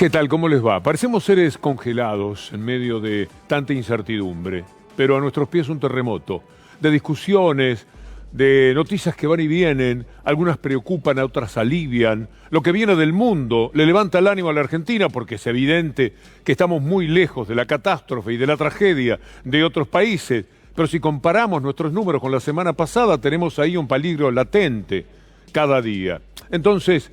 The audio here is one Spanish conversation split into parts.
¿Qué tal? ¿Cómo les va? Parecemos seres congelados en medio de tanta incertidumbre, pero a nuestros pies un terremoto de discusiones, de noticias que van y vienen, algunas preocupan, otras alivian. Lo que viene del mundo le levanta el ánimo a la Argentina porque es evidente que estamos muy lejos de la catástrofe y de la tragedia de otros países, pero si comparamos nuestros números con la semana pasada, tenemos ahí un peligro latente cada día. Entonces,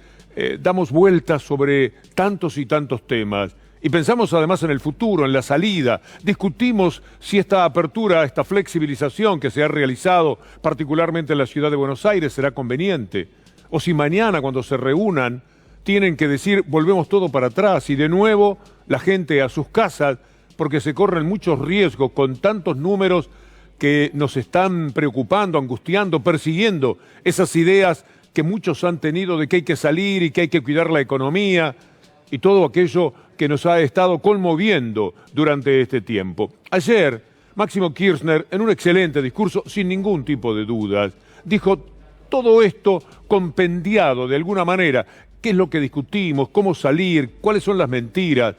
damos vueltas sobre tantos y tantos temas y pensamos además en el futuro, en la salida. Discutimos si esta apertura, esta flexibilización que se ha realizado particularmente en la ciudad de Buenos Aires será conveniente, o si mañana cuando se reúnan tienen que decir volvemos todo para atrás y de nuevo la gente a sus casas porque se corren muchos riesgos con tantos números que nos están preocupando, angustiando, persiguiendo esas ideas que muchos han tenido de que hay que salir y que hay que cuidar la economía y todo aquello que nos ha estado conmoviendo durante este tiempo. Ayer, Máximo Kirchner, en un excelente discurso, sin ningún tipo de dudas, dijo todo esto compendiado de alguna manera. ¿Qué es lo que discutimos? ¿Cómo salir? ¿Cuáles son las mentiras?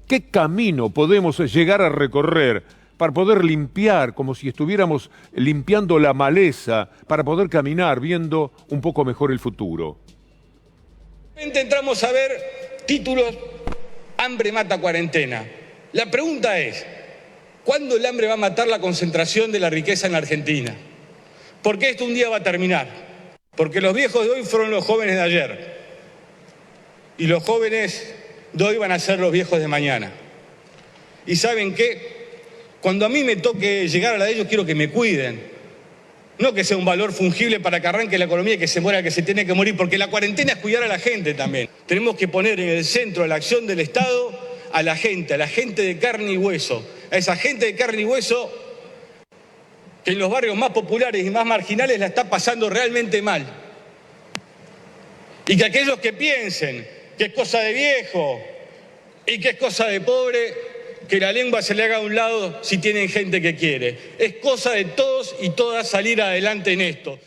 ¿Qué camino podemos llegar a recorrer para poder limpiar, como si estuviéramos limpiando la maleza, para poder caminar viendo un poco mejor el futuro? Entramos a ver títulos, hambre mata cuarentena. La pregunta es, ¿cuándo el hambre va a matar la concentración de la riqueza en la Argentina? Porque esto un día va a terminar. Porque los viejos de hoy fueron los jóvenes de ayer. Y los jóvenes de hoy van a ser los viejos de mañana. ¿Y saben qué? Cuando a mí me toque llegar a la de ellos, quiero que me cuiden. No que sea un valor fungible para que arranque la economía y que se muera el que se tiene que morir, porque la cuarentena es cuidar a la gente también. Tenemos que poner en el centro de la acción del Estado a la gente de carne y hueso, a esa gente de carne y hueso que en los barrios más populares y más marginales la está pasando realmente mal. Y que aquellos que piensen que es cosa de viejo y que es cosa de pobre, que la lengua se le haga a un lado si tienen gente que quiere. Es cosa de todos y todas salir adelante en esto.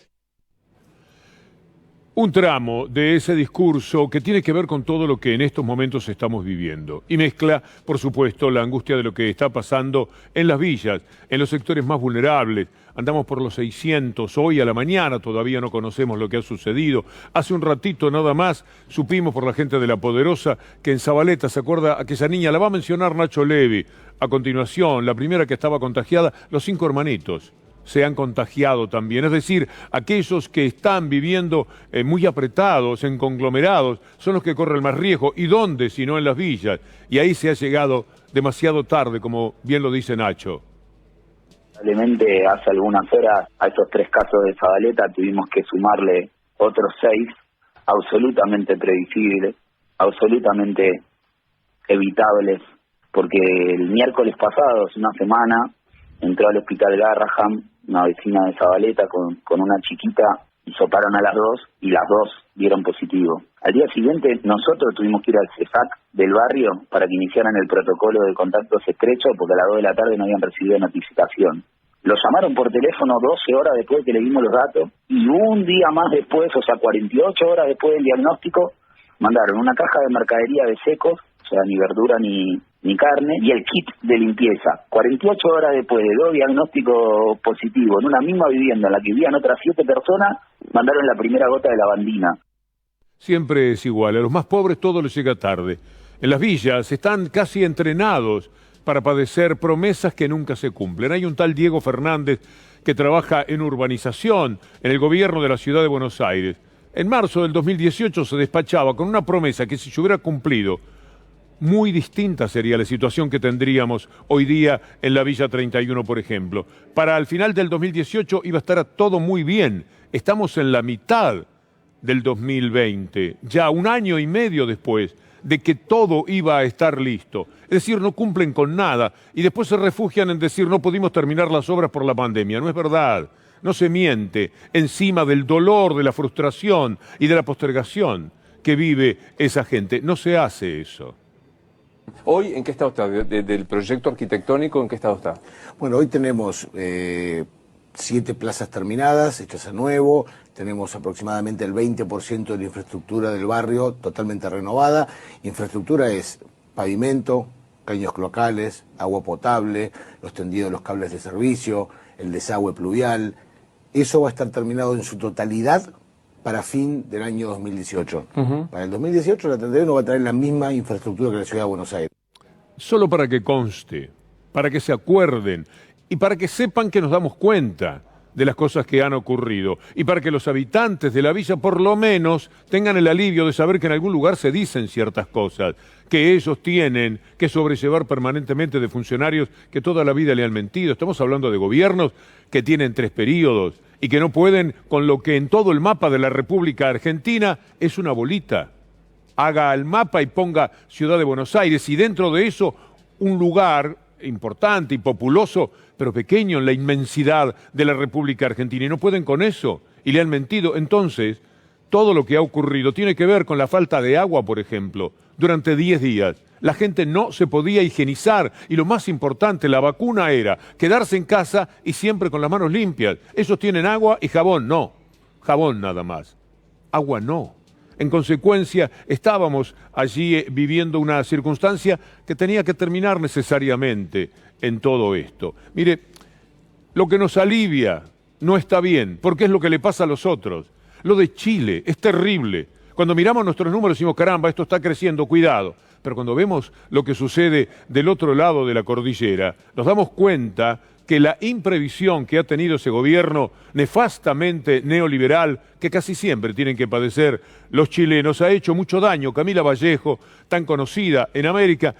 Un tramo de ese discurso que tiene que ver con todo lo que en estos momentos estamos viviendo y mezcla, por supuesto, la angustia de lo que está pasando en las villas, en los sectores más vulnerables. Andamos por los 600, hoy a la mañana todavía no conocemos lo que ha sucedido. Hace un ratito nada más supimos por la gente de La Poderosa que en Zabaleta, ¿se acuerda aquella niña? La va a mencionar Nacho Levi. A continuación, la primera que estaba contagiada, los 5 hermanitos se han contagiado también. Es decir, aquellos que están viviendo muy apretados, en conglomerados, son los que corren más riesgo. ¿Y dónde? Si no en las villas. Y ahí se ha llegado demasiado tarde, como bien lo dice Nacho. Lamentablemente, hace algunas horas a esos 3 casos de Zabaleta tuvimos que sumarle otros 6, absolutamente previsibles, absolutamente evitables, porque el miércoles pasado, hace una semana, entró al hospital Garraham una vecina de Zabaleta con una chiquita, hisoparon a las 2 y las 2 dieron positivo. Al día siguiente nosotros tuvimos que ir al CEFAC del barrio para que iniciaran el protocolo de contactos estrechos porque a las 2 de la tarde no habían recibido notificación. Lo llamaron por teléfono 12 horas después de que le dimos los datos y un día más después, o sea 48 horas después del diagnóstico, mandaron una caja de mercadería de secos, o sea ni verdura ni carne, y el kit de limpieza. 48 horas después de 2 diagnósticos positivos en una misma vivienda en la que vivían otras 7 personas, mandaron la primera gota de lavandina. Siempre es igual, a los más pobres todo les llega tarde. En las villas están casi entrenados para padecer promesas que nunca se cumplen. Hay un tal Diego Fernández que trabaja en urbanización, en el gobierno de la ciudad de Buenos Aires. En marzo del 2018 se despachaba con una promesa que si se hubiera cumplido, muy distinta sería la situación que tendríamos hoy día en la Villa 31, por ejemplo. Para el final del 2018 iba a estar todo muy bien. Estamos en la mitad del 2020, ya 1 año y medio después de que todo iba a estar listo. Es decir, no cumplen con nada y después se refugian en decir no pudimos terminar las obras por la pandemia. No es verdad, no se miente encima del dolor, de la frustración y de la postergación que vive esa gente. No se hace eso. Hoy, ¿en qué estado está? ¿Del proyecto arquitectónico, en qué estado está? Bueno, hoy tenemos 7 plazas terminadas, hechas a nuevo, tenemos aproximadamente el 20% de la infraestructura del barrio totalmente renovada. Infraestructura es pavimento, caños cloacales, agua potable, los tendidos de los cables de servicio, el desagüe pluvial. Eso va a estar terminado en su totalidad para fin del año 2018. Para el 2018 la Atendero no va a tener la misma infraestructura que la Ciudad de Buenos Aires. Solo para que conste, para que se acuerden y para que sepan que nos damos cuenta de las cosas que han ocurrido y para que los habitantes de la villa por lo menos tengan el alivio de saber que en algún lugar se dicen ciertas cosas, que ellos tienen que sobrellevar permanentemente de funcionarios que toda la vida le han mentido. Estamos hablando de gobiernos que tienen 3 periodos y que no pueden con lo que en todo el mapa de la República Argentina es una bolita. Haga el mapa y ponga Ciudad de Buenos Aires y dentro de eso un lugar importante y populoso, pero pequeño en la inmensidad de la República Argentina. Y no pueden con eso y le han mentido. Entonces, todo lo que ha ocurrido tiene que ver con la falta de agua, por ejemplo. Durante 10 días la gente no se podía higienizar y lo más importante, la vacuna era quedarse en casa y siempre con las manos limpias. Esos tienen agua y jabón, no. Jabón nada más. Agua no. En consecuencia, estábamos allí viviendo una circunstancia que tenía que terminar necesariamente en todo esto. Mire, lo que nos alivia no está bien, porque es lo que le pasa a los otros. Lo de Chile es terrible. Cuando miramos nuestros números decimos, caramba, esto está creciendo, cuidado. Pero cuando vemos lo que sucede del otro lado de la cordillera, nos damos cuenta que la imprevisión que ha tenido ese gobierno nefastamente neoliberal, que casi siempre tienen que padecer los chilenos, ha hecho mucho daño. Camila Vallejo, tan conocida en América,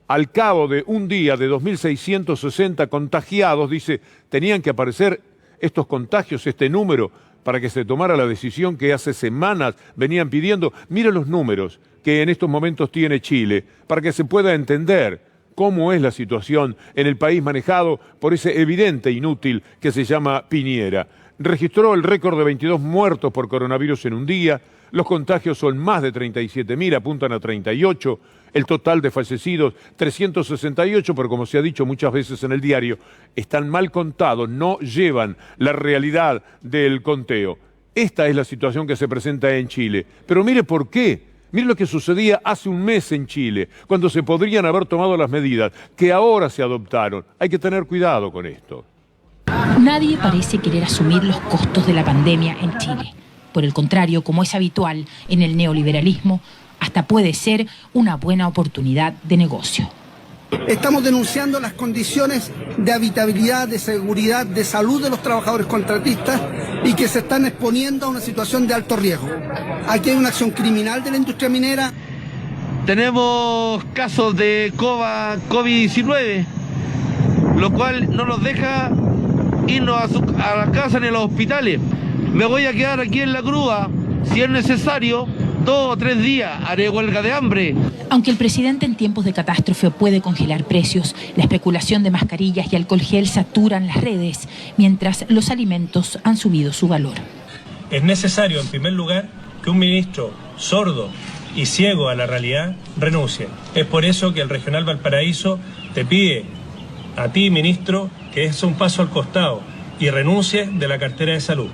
al cabo de un día de 2.660 contagiados, dice, tenían que aparecer estos contagios, este número, para que se tomara la decisión que hace semanas venían pidiendo. Mire los números que en estos momentos tiene Chile, para que se pueda entender cómo es la situación en el país manejado por ese evidente inútil que se llama Piñera. Registró el récord de 22 muertos por coronavirus en un día, los contagios son más de 37.000, apuntan a 38, el total de fallecidos 368, pero como se ha dicho muchas veces en el diario, están mal contados, no llevan la realidad del conteo. Esta es la situación que se presenta en Chile. Pero mire por qué. Mire lo que sucedía hace un mes en Chile, cuando se podrían haber tomado las medidas que ahora se adoptaron. Hay que tener cuidado con esto. Nadie parece querer asumir los costos de la pandemia en Chile. Por el contrario, como es habitual en el neoliberalismo, hasta puede ser una buena oportunidad de negocio. Estamos denunciando las condiciones de habitabilidad, de seguridad, de salud de los trabajadores contratistas y que se están exponiendo a una situación de alto riesgo. Aquí hay una acción criminal de la industria minera. Tenemos casos de COVID-19, lo cual no nos deja irnos a la casa ni a los hospitales. Me voy a quedar aquí en la grúa, si es necesario, 2 o 3 días, haré huelga de hambre. Aunque el presidente en tiempos de catástrofe puede congelar precios, la especulación de mascarillas y alcohol gel saturan las redes, mientras los alimentos han subido su valor. Es necesario, en primer lugar, que un ministro sordo y ciego a la realidad renuncie. Es por eso que el Regional Valparaíso te pide a ti, ministro, que des un paso al costado y renuncie de la cartera de salud.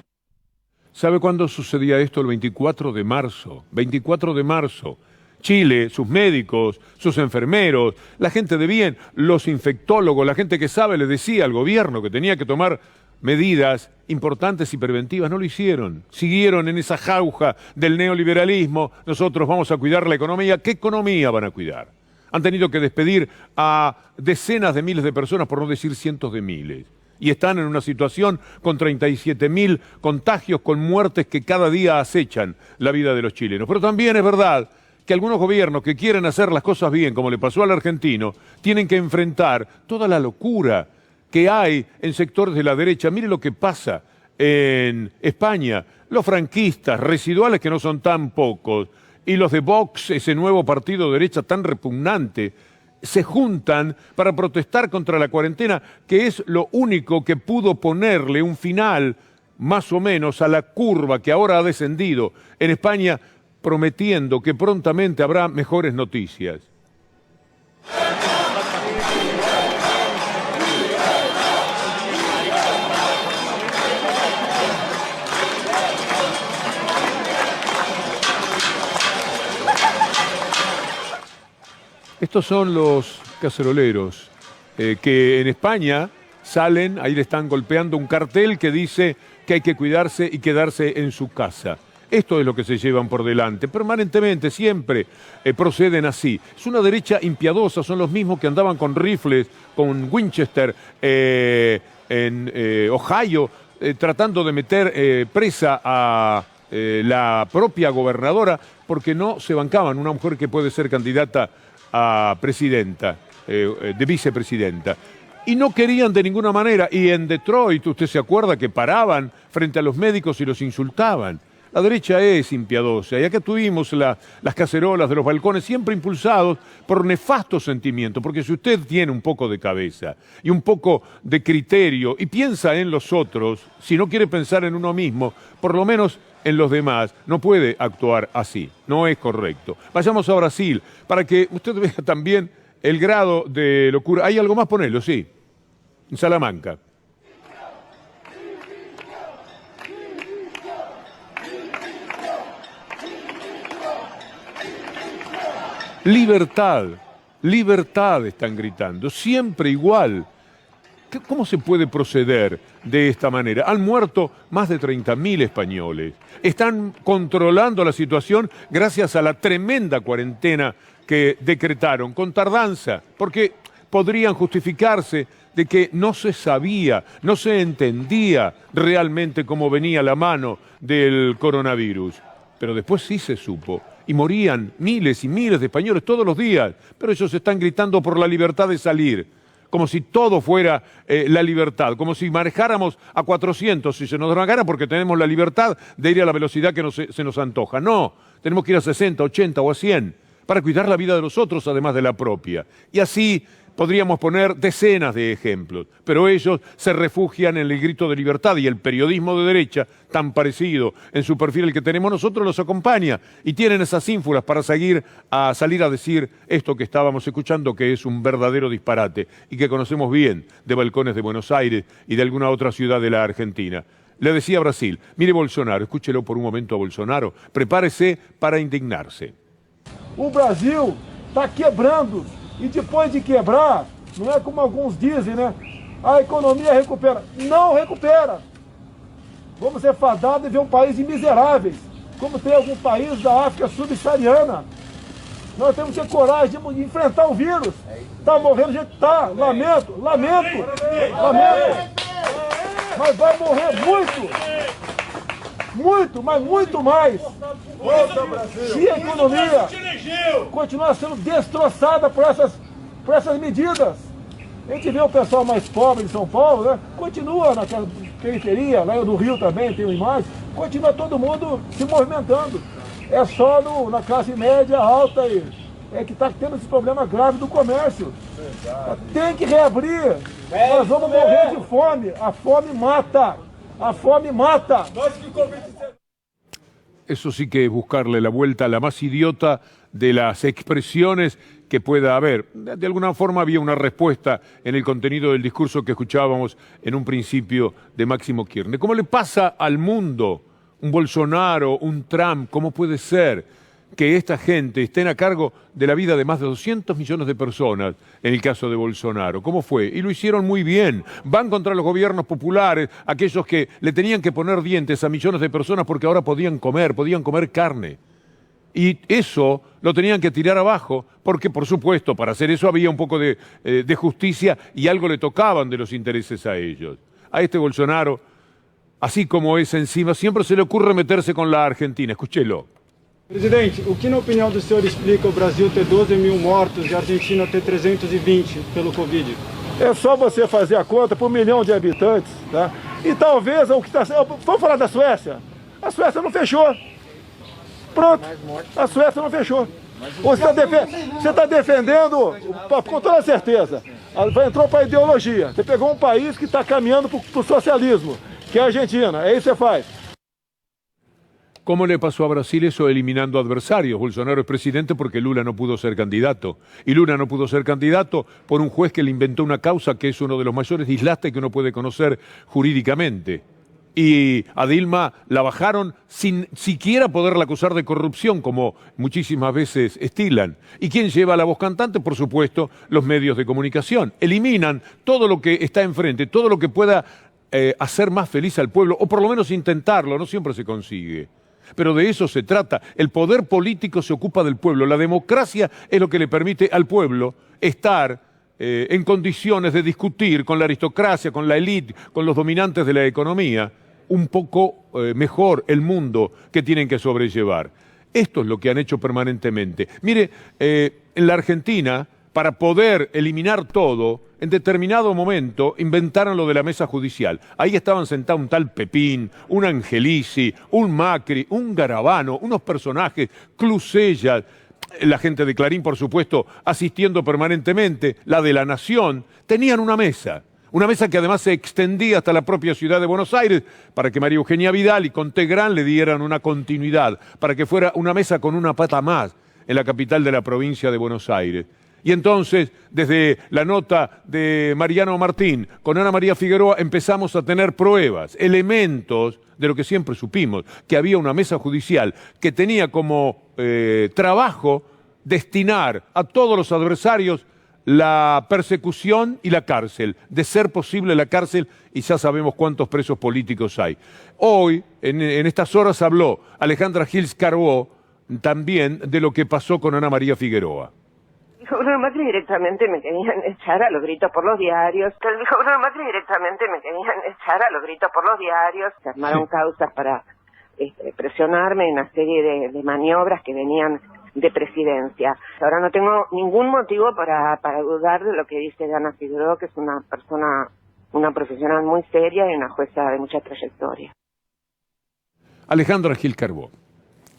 ¿Sabe cuándo sucedía esto? El 24 de marzo. 24 de marzo. Chile, sus médicos, sus enfermeros, la gente de bien, los infectólogos, la gente que sabe, le decía al gobierno que tenía que tomar medidas importantes y preventivas. No lo hicieron. Siguieron en esa jauja del neoliberalismo. Nosotros vamos a cuidar la economía. ¿Qué economía van a cuidar? Han tenido que despedir a decenas de miles de personas, por no decir cientos de miles. Y están en una situación con 37.000 contagios, con muertes que cada día acechan la vida de los chilenos. Pero también es verdad que algunos gobiernos que quieren hacer las cosas bien, como le pasó al argentino, tienen que enfrentar toda la locura que hay en sectores de la derecha. Mire lo que pasa en España. Los franquistas residuales, que no son tan pocos, y los de Vox, ese nuevo partido de derecha tan repugnante, se juntan para protestar contra la cuarentena, que es lo único que pudo ponerle un final, más o menos, a la curva que ahora ha descendido en España, prometiendo que prontamente habrá mejores noticias. Estos son los caceroleros que en España salen, ahí le están golpeando un cartel que dice que hay que cuidarse y quedarse en su casa. Esto es lo que se llevan por delante, permanentemente, siempre proceden así. Es una derecha impiadosa, son los mismos que andaban con rifles, con Winchester en Ohio, tratando de meter presa a la propia gobernadora porque no se bancaban una mujer que puede ser candidata a presidenta, de vicepresidenta. Y no querían de ninguna manera. Y en Detroit, usted se acuerda que paraban frente a los médicos y los insultaban. La derecha es impiadosa. Y acá tuvimos las cacerolas de los balcones siempre impulsados por nefastos sentimientos. Porque si usted tiene un poco de cabeza y un poco de criterio y piensa en los otros, si no quiere pensar en uno mismo, por lo menos en los demás, no puede actuar así. No es correcto. Vayamos a Brasil para que usted vea también el grado de locura. ¿Hay algo más? Ponelo, sí. En Salamanca. Libertad, libertad están gritando, siempre igual. ¿Cómo se puede proceder de esta manera? Han muerto más de 30.000 españoles. Están controlando la situación gracias a la tremenda cuarentena que decretaron, con tardanza, porque podrían justificarse de que no se sabía, no se entendía realmente cómo venía la mano del coronavirus. Pero después sí se supo. Y morían miles y miles de españoles todos los días. Pero ellos están gritando por la libertad de salir. Como si todo fuera la libertad. Como si manejáramos a 400 si se nos da la gana porque tenemos la libertad de ir a la velocidad que se nos antoja. No, tenemos que ir a 60, 80 o a 100 para cuidar la vida de los otros además de la propia. Y así podríamos poner decenas de ejemplos, pero ellos se refugian en el grito de libertad y el periodismo de derecha, tan parecido en su perfil al que tenemos nosotros, los acompaña y tienen esas ínfulas para salir a decir esto que estábamos escuchando, que es un verdadero disparate y que conocemos bien de balcones de Buenos Aires y de alguna otra ciudad de la Argentina. Le decía Brasil, mire Bolsonaro, escúchelo por un momento a Bolsonaro, prepárese para indignarse. O Brasil está quebrando. E depois de quebrar, não é como alguns dizem, né? A economia recupera. Não recupera. Vamos ser fadados e ver um país de miseráveis, como tem algum país da África subsaariana. Nós temos que ter coragem de enfrentar o vírus. Está morrendo gente, tá. Lamento. Mas vai morrer muito, mas muito mais. Se a economia continuar sendo destroçada por essas medidas. A gente vê o pessoal mais pobre de São Paulo, né? Continua naquela periferia, lá no Rio também tem uma imagem, continua todo mundo se movimentando. É só na classe média alta aí, que está tendo esse problema grave do comércio. Tem que reabrir, nós vamos morrer de fome, a fome mata. A fome mata. Eso sí que es buscarle la vuelta a la más idiota de las expresiones que pueda haber. De alguna forma había una respuesta en el contenido del discurso que escuchábamos en un principio de Máximo Kirchner. ¿Cómo le pasa al mundo un Bolsonaro, un Trump? ¿Cómo puede ser que esta gente estén a cargo de la vida de más de 200 millones de personas en el caso de Bolsonaro? ¿Cómo fue? Y lo hicieron muy bien. Van contra los gobiernos populares, aquellos que le tenían que poner dientes a millones de personas porque ahora podían comer carne. Y eso lo tenían que tirar abajo porque, por supuesto, para hacer eso había un poco de justicia y algo le tocaban de los intereses a ellos. A este Bolsonaro, así como es encima, siempre se le ocurre meterse con la Argentina. Escúchelo. Presidente, o que na opinião do senhor explica o Brasil ter 12.000 mortos e a Argentina ter 320 pelo Covid? É só você fazer a conta por 1 milhão de habitantes, tá? E talvez o que está... Vamos falar da Suécia? A Suécia não fechou. Pronto, a Suécia não fechou. Você está defendendo, com toda certeza, entrou para a ideologia. Você pegou um país que está caminhando para o socialismo, que é a Argentina. É isso que você faz. ¿Cómo le pasó a Brasil eso eliminando adversarios? Bolsonaro es presidente porque Lula no pudo ser candidato. Y Lula no pudo ser candidato por un juez que le inventó una causa que es uno de los mayores dislastres que uno puede conocer jurídicamente. Y a Dilma la bajaron sin siquiera poderla acusar de corrupción, como muchísimas veces estilan. ¿Y quién lleva la voz cantante? Por supuesto, los medios de comunicación. Eliminan todo lo que está enfrente, todo lo que pueda hacer más feliz al pueblo, o por lo menos intentarlo, no siempre se consigue. Pero de eso se trata. El poder político se ocupa del pueblo. La democracia es lo que le permite al pueblo estar en condiciones de discutir con la aristocracia, con la élite, con los dominantes de la economía, un poco mejor el mundo que tienen que sobrellevar. Esto es lo que han hecho permanentemente. Mire, en la Argentina, para poder eliminar todo, en determinado momento inventaron lo de la mesa judicial. Ahí estaban sentados un tal Pepín, un Angelici, un Macri, un Garabano, unos personajes, Clusella, la gente de Clarín, por supuesto, asistiendo permanentemente, la de La Nación. Tenían una mesa que además se extendía hasta la propia ciudad de Buenos Aires, para que María Eugenia Vidal y Contegrán le dieran una continuidad, para que fuera una mesa con una pata más en la capital de la provincia de Buenos Aires. Y entonces, desde la nota de Mariano Martín con Ana María Figueroa, empezamos a tener pruebas, elementos de lo que siempre supimos, que había una mesa judicial que tenía como trabajo destinar a todos los adversarios la persecución y la cárcel, de ser posible la cárcel, y ya sabemos cuántos presos políticos hay. Hoy, en estas horas, habló Alejandra Gils Carbó también de lo que pasó con Ana María Figueroa. Dijo Bruno Macri directamente me querían echar a los gritos por los diarios. Dijo Bruno Macri directamente me querían echar a los gritos por los diarios. Se armaron causas para presionarme en una serie de maniobras que venían de presidencia. Ahora no tengo ningún motivo para dudar de lo que dice Ana Figueroa, que es una persona, una profesional muy seria y una jueza de mucha trayectoria. Alejandra Gils Carbó.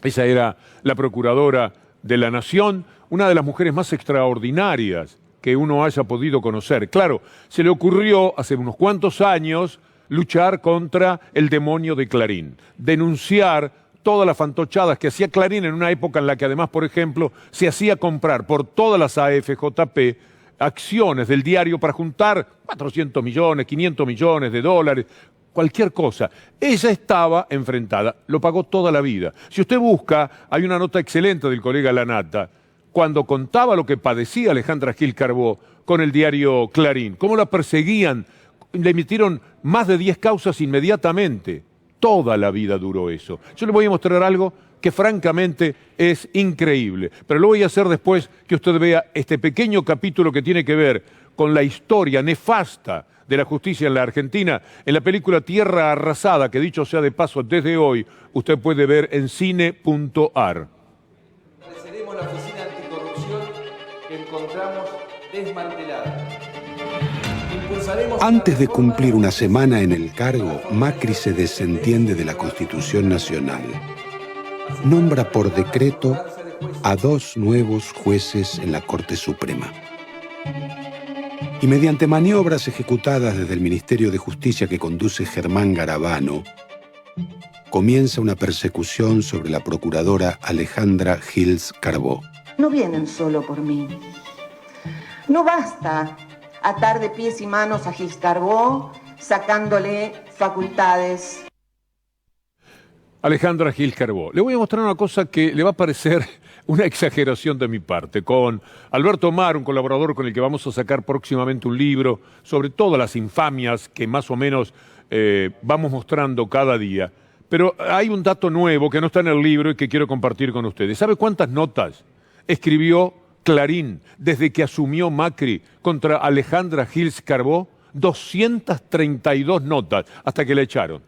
Esa era la procuradora de la Nación, una de las mujeres más extraordinarias que uno haya podido conocer. Claro, se le ocurrió hace unos cuantos años luchar contra el demonio de Clarín, denunciar todas las fantochadas que hacía Clarín en una época en la que además, por ejemplo, se hacía comprar por todas las AFJP acciones del diario para juntar 400 millones, 500 millones de dólares, cualquier cosa. Ella estaba enfrentada, lo pagó toda la vida. Si usted busca, hay una nota excelente del colega Lanata, cuando contaba lo que padecía Alejandra Gils Carbó con el diario Clarín, cómo la perseguían, le emitieron más de 10 causas inmediatamente. Toda la vida duró eso. Yo le voy a mostrar algo que francamente es increíble, pero lo voy a hacer después que usted vea este pequeño capítulo que tiene que ver con la historia nefasta de la justicia en la Argentina, en la película Tierra Arrasada, que dicho sea de paso, desde hoy usted puede ver en cine.ar. Estableceremos la oficina anticorrupción que encontramos desmantelada. Antes de cumplir una semana en el cargo, Macri se desentiende de la Constitución Nacional. Nombra por decreto a 2 nuevos jueces en la Corte Suprema. Y mediante maniobras ejecutadas desde el Ministerio de Justicia que conduce Germán Garabano, comienza una persecución sobre la procuradora Alejandra Gils Carbó. No vienen solo por mí. No basta atar de pies y manos a Gils Carbó, sacándole facultades. Alejandra Gils Carbó. Le voy a mostrar una cosa que le va a parecer una exageración de mi parte. Con Alberto Mar, un colaborador con el que vamos a sacar próximamente un libro sobre todas las infamias que más o menos vamos mostrando cada día. Pero hay un dato nuevo que no está en el libro y que quiero compartir con ustedes. ¿Sabe cuántas notas escribió Clarín desde que asumió Macri contra Alejandra Gils Carbó? 232 notas hasta que la echaron.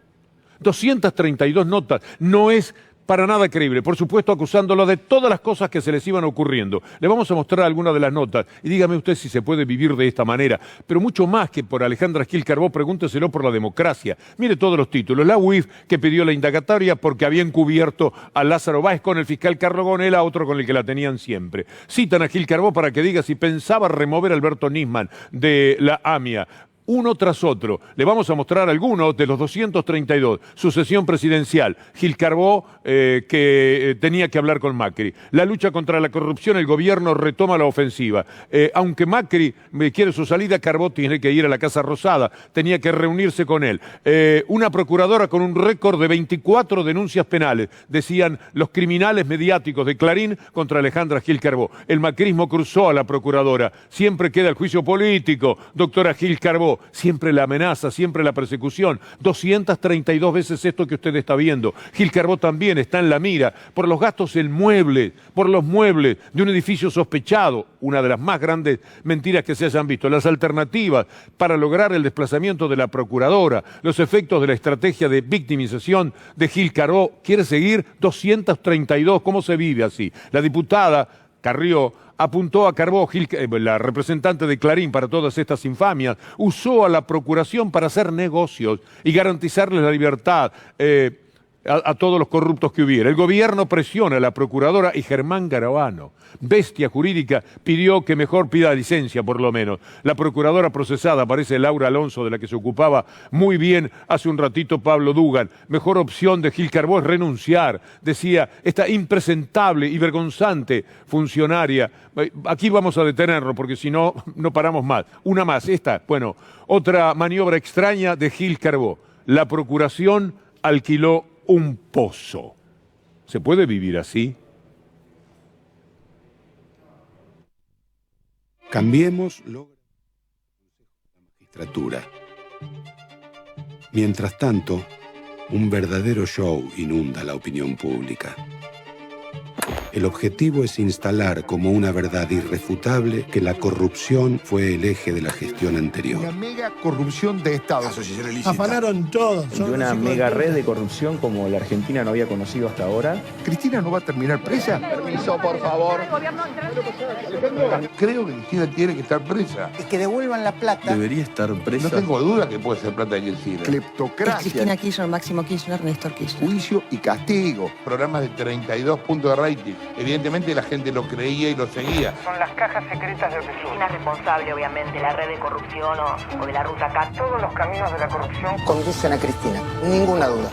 232 notas. No es para nada creíble. Por supuesto, acusándolo de todas las cosas que se les iban ocurriendo. Le vamos a mostrar algunas de las notas y dígame usted si se puede vivir de esta manera. Pero mucho más que por Alejandra Gils Carbó, pregúnteselo por la democracia. Mire todos los títulos. La UIF, que pidió la indagatoria porque había encubierto a Lázaro Báez con el fiscal Carlos Gonella, otro con el que la tenían siempre. Citan a Gils Carbó para que diga si pensaba remover a Alberto Nisman de la AMIA. uno tras otro. Le vamos a mostrar algunos de los 232. Sucesión presidencial. Gil Carbó, que tenía que hablar con Macri. La lucha contra la corrupción, el gobierno retoma la ofensiva. Aunque Macri quiere su salida, Carbó tiene que ir a la Casa Rosada. Tenía que reunirse con él. Una procuradora con un récord de 24 denuncias penales, decían los criminales mediáticos de Clarín contra Alejandra Gil Carbó. El macrismo cruzó a la procuradora. Siempre queda el juicio político, doctora Gil Carbó. Siempre la amenaza, siempre la persecución. 232 veces esto que usted está viendo. Gil Carbó también está en la mira por los gastos en muebles, por los muebles de un edificio sospechado. Una de las más grandes mentiras que se hayan visto. Las alternativas para lograr el desplazamiento de la procuradora, los efectos de la estrategia de victimización de Gil Carbó. ¿Quiere seguir? 232. ¿Cómo se vive así? La diputada Carrió apuntó a Carbó, la representante de Clarín para todas estas infamias, usó a la procuración para hacer negocios y garantizarles la libertad a todos los corruptos que hubiera. El gobierno presiona a la procuradora y Germán Garabano, bestia jurídica, pidió que mejor pida licencia por lo menos. La procuradora procesada, parece Laura Alonso, de la que se ocupaba muy bien hace un ratito Pablo Dugan. Mejor opción de Gil Carbó es renunciar, decía esta impresentable y vergonzante funcionaria. Aquí vamos a detenerlo porque si no, no paramos más. Una más, esta, bueno, otra maniobra extraña de Gil Carbó. La procuración alquiló un pozo. ¿Se puede vivir así? Cambiemos logra la magistratura. Mientras tanto, un verdadero show inunda la opinión pública. El objetivo es instalar como una verdad irrefutable que la corrupción fue el eje de la gestión anterior. Una mega corrupción de Estado. Afanaron todos. De una mega red de corrupción como la Argentina no había conocido hasta ahora. ¿Cristina no va a terminar presa? Permiso, por favor. Creo que Cristina tiene que estar presa. Y que devuelvan la plata. Debería estar presa. No tengo duda que puede ser plata de Cristina. Cleptocracia. Cristina Kirchner, Máximo Kirchner, Néstor Kirchner. Juicio y castigo. Programas de 32 puntos de rating. Evidentemente la gente lo creía y lo seguía. Son las cajas secretas de Cristina es responsable, obviamente, la red de corrupción o de la ruta K. Todos los caminos de la corrupción Conducen a Cristina, ninguna duda.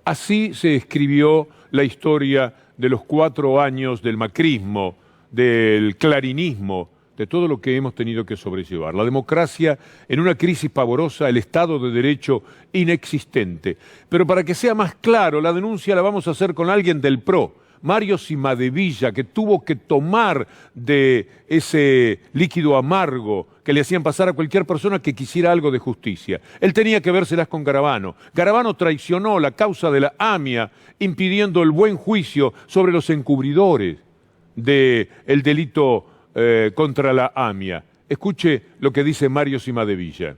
Así se escribió la historia de los 4 años del macrismo, del clarinismo, de todo lo que hemos tenido que sobrellevar. La democracia en una crisis pavorosa, el Estado de Derecho inexistente. Pero para que sea más claro, la denuncia la vamos a hacer con alguien del PRO, Mario Cimadevilla, que tuvo que tomar de ese líquido amargo que le hacían pasar a cualquier persona que quisiera algo de justicia. Él tenía que vérselas con Garabano. Garabano traicionó la causa de la AMIA, impidiendo el buen juicio sobre los encubridores del delito contra la AMIA. Escuche lo que dice Mario Cimadevilla.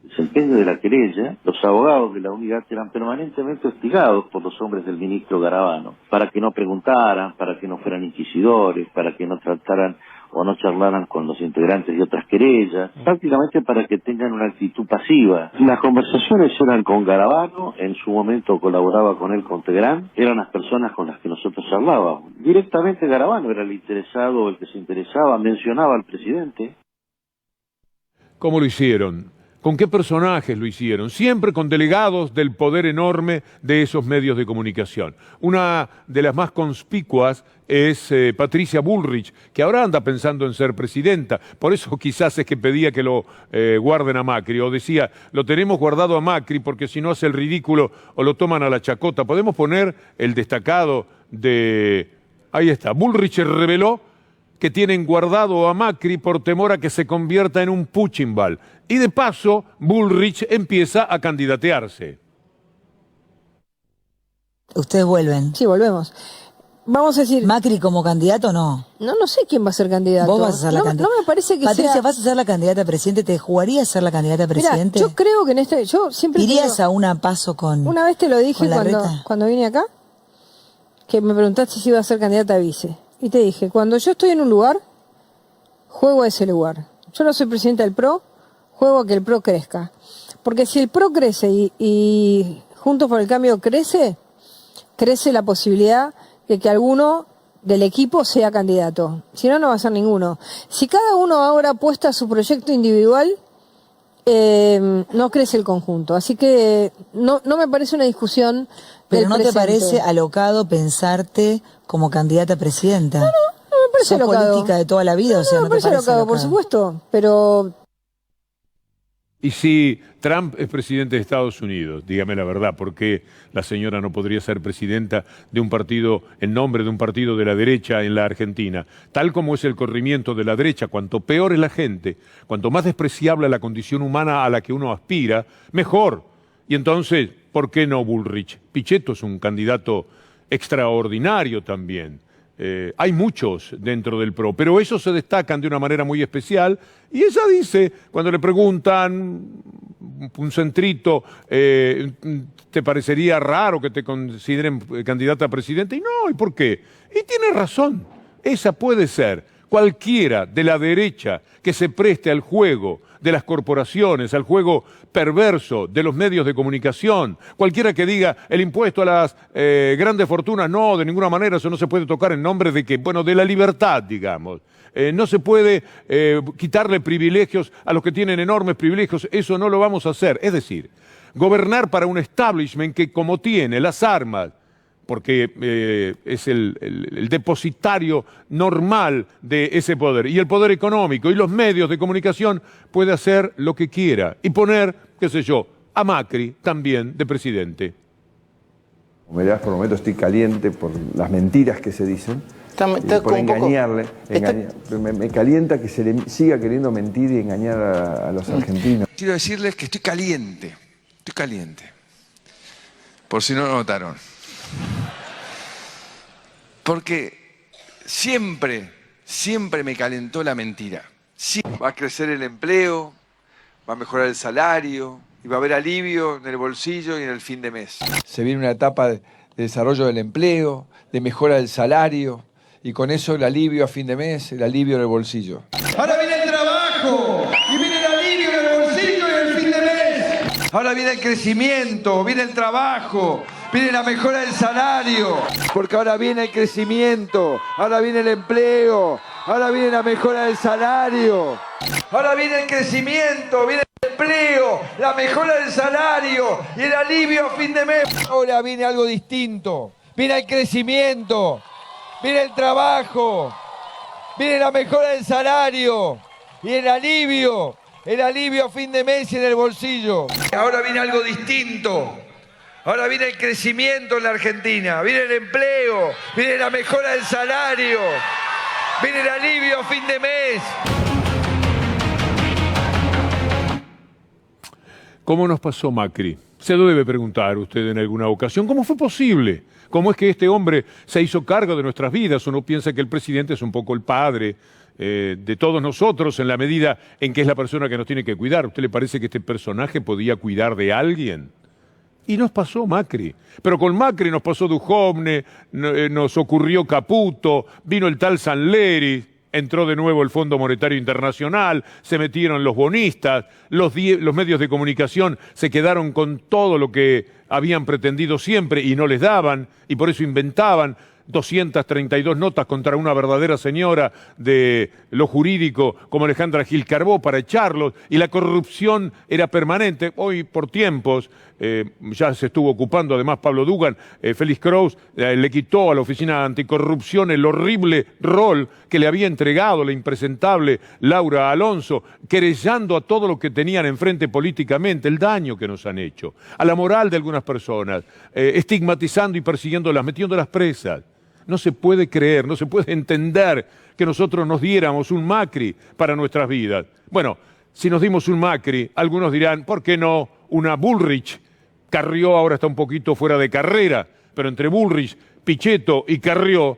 Desempeño de la querella, los abogados de la unidad eran permanentemente hostigados por los hombres del ministro Garabano, para que no preguntaran, para que no fueran inquisidores, para que no trataran o no charlaran con los integrantes de otras querellas, prácticamente para que tengan una actitud pasiva. Las conversaciones eran con Garabano, en su momento colaboraba con él con Teherán, eran las personas con las que nosotros charlábamos. Directamente Garabano era el interesado, el que se interesaba, mencionaba al presidente. ¿Cómo lo hicieron? ¿Con qué personajes lo hicieron? Siempre con delegados del poder enorme de esos medios de comunicación. Una de las más conspicuas es Patricia Bullrich, que ahora anda pensando en ser presidenta. Por eso quizás es que pedía que lo guarden a Macri, o decía, lo tenemos guardado a Macri porque si no hace el ridículo o lo toman a la chacota. Podemos poner el destacado de... Ahí está, Bullrich reveló que tienen guardado a Macri por temor a que se convierta en un Puchinbal. Y de paso, Bullrich empieza a candidatearse. ¿Ustedes vuelven? Sí, volvemos. Vamos a decir... ¿Macri como candidato no? No sé quién va a ser candidato. Vos vas a ser la candidata. No me parece que Patricia, sea... ¿vas a ser la candidata a presidente? ¿Te jugarías a ser la candidata a presidente? Mirá, yo creo que en este... Yo siempre ¿irías a una paso con... Una vez te lo dije cuando vine acá, que me preguntaste si iba a ser candidata a vice. Y te dije, cuando yo estoy en un lugar, juego a ese lugar. Yo no soy presidenta del PRO, juego a que el PRO crezca. Porque si el PRO crece y Juntos por el Cambio crece la posibilidad de que alguno del equipo sea candidato. Si no, no va a ser ninguno. Si cada uno ahora apuesta a su proyecto individual, no crece el conjunto. Así que no me parece una discusión. Pero ¿no presente. te parece alocado pensarte como candidata a presidenta? No me parece alocado. Política de toda la vida, o sea, no me parece alocado, por supuesto, pero... Y si Trump es presidente de Estados Unidos, dígame la verdad, ¿por qué la señora no podría ser presidenta de un partido, en nombre de un partido de la derecha en la Argentina? Tal como es el corrimiento de la derecha, cuanto peor es la gente, cuanto más despreciable la condición humana a la que uno aspira, mejor. Y entonces, ¿por qué no Bullrich? Pichetto es un candidato extraordinario también. Hay muchos dentro del PRO, pero esos se destacan de una manera muy especial y ella dice, cuando le preguntan, un centrito, ¿te parecería raro que te consideren candidata a presidente? Y no, ¿y por qué? Y tiene razón, esa puede ser cualquiera de la derecha que se preste al juego de las corporaciones, al juego perverso de los medios de comunicación. Cualquiera que diga el impuesto a las grandes fortunas, no, de ninguna manera, eso no se puede tocar en nombre de que, bueno, de la libertad, digamos. No se puede quitarle privilegios a los que tienen enormes privilegios, eso no lo vamos a hacer. Es decir, gobernar para un establishment que como tiene las armas, porque es el depositario normal de ese poder, y el poder económico y los medios de comunicación, puede hacer lo que quiera y poner, qué sé yo, a Macri también de presidente. Me das por momento, estoy caliente por las mentiras que se dicen, por engañarle. Me calienta que se le siga queriendo mentir y engañar a los argentinos. Quiero decirles que estoy caliente, por si no lo notaron. Porque siempre me calentó la mentira. Va a crecer el empleo, va a mejorar el salario y va a haber alivio en el bolsillo y en el fin de mes. Se viene una etapa de desarrollo del empleo, de mejora del salario y con eso el alivio a fin de mes, el alivio en el bolsillo. Ahora viene el trabajo y viene el alivio en el bolsillo y el fin de mes. Ahora viene el crecimiento, viene el trabajo. Viene la mejora del salario, porque ahora viene el crecimiento, ahora viene el empleo, ahora viene la mejora del salario. Ahora viene el crecimiento, viene el empleo, la mejora del salario y el alivio a fin de mes. Ahora viene algo distinto, viene el crecimiento, viene el trabajo, viene la mejora del salario y el alivio a fin de mes y en el bolsillo. Ahora viene algo distinto. Ahora viene el crecimiento en la Argentina, viene el empleo, viene la mejora del salario, viene el alivio a fin de mes. ¿Cómo nos pasó Macri? Se lo debe preguntar usted en alguna ocasión. ¿Cómo fue posible? ¿Cómo es que este hombre se hizo cargo de nuestras vidas? Uno piensa que el presidente es un poco el padre de todos nosotros en la medida en que es la persona que nos tiene que cuidar. ¿A usted le parece que este personaje podía cuidar de alguien? Y nos pasó Macri. Pero con Macri nos pasó Duhovne, nos ocurrió Caputo, vino el tal Sanleri, entró de nuevo el Fondo Monetario Internacional, se metieron los bonistas, los medios de comunicación se quedaron con todo lo que habían pretendido siempre y no les daban, y por eso inventaban 232 notas contra una verdadera señora de lo jurídico como Alejandra Gil Carbó para echarlos, y la corrupción era permanente. Hoy, por tiempos, ya se estuvo ocupando además Pablo Dugan, Félix Kraus le quitó a la Oficina Anticorrupción el horrible rol que le había entregado la impresentable Laura Alonso, querellando a todo lo que tenían enfrente políticamente, el daño que nos han hecho, a la moral de algunas personas, estigmatizando y persiguiéndolas, metiéndolas presas. No se puede creer, no se puede entender que nosotros nos diéramos un Macri para nuestras vidas. Bueno, si nos dimos un Macri, algunos dirán, ¿por qué no una Bullrich? Carrió ahora está un poquito fuera de carrera, pero entre Bullrich, Pichetto y Carrió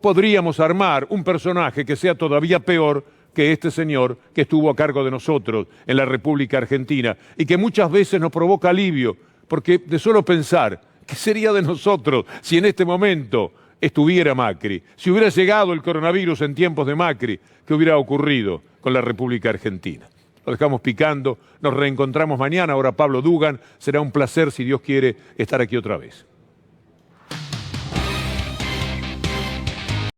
podríamos armar un personaje que sea todavía peor que este señor que estuvo a cargo de nosotros en la República Argentina y que muchas veces nos provoca alivio, porque de solo pensar qué sería de nosotros si en este momento estuviera Macri, si hubiera llegado el coronavirus en tiempos de Macri, ¿qué hubiera ocurrido con la República Argentina? Lo dejamos picando, nos reencontramos mañana, ahora Pablo Dugan, será un placer, si Dios quiere, estar aquí otra vez.